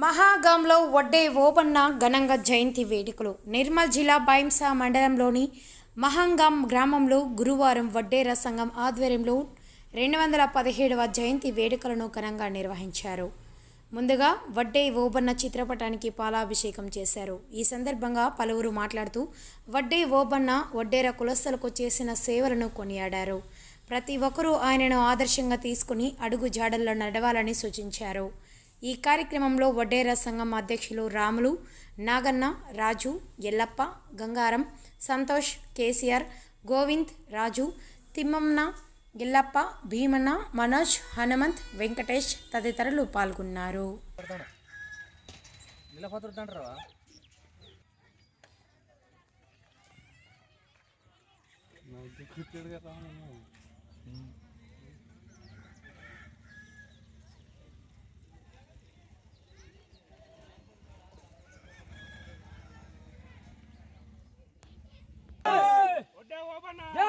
మహాగాంలో వడ్డే ఓబన్న ఘనంగా జయంతి వేడుకలు. నిర్మల్ జిల్లా బైంసా మండలంలోని మహాగాం గ్రామంలో గురువారం వడ్డేర సంఘం ఆధ్వర్యంలో 217వ జయంతి వేడుకలను ఘనంగా నిర్వహించారు. ముందుగా వడ్డే ఓబన్న చిత్రపటానికి పాలాభిషేకం చేశారు. ఈ సందర్భంగా పలువురు మాట్లాడుతూ వడ్డే ఓబన్న వడ్డేర కులస్తులకు చేసిన సేవలను కొనియాడారు. ప్రతి ఒక్కరూ ఆయనను ఆదర్శంగా తీసుకుని అడుగు జాడల్లో నడవాలని సూచించారు. ఈ కార్యక్రమంలో వడ్డేర సంఘం అధ్యక్షులు రాములు, నాగన్న, రాజు, ఎల్లప్ప, గంగారం, సంతోష్, కేసీఆర్, గోవింద్, రాజు, తిమ్మన్న, ఎల్లప్ప, భీమన్న, మనోజ్, హనుమంత్, వెంకటేష్ తదితరులు పాల్గొన్నారు. జై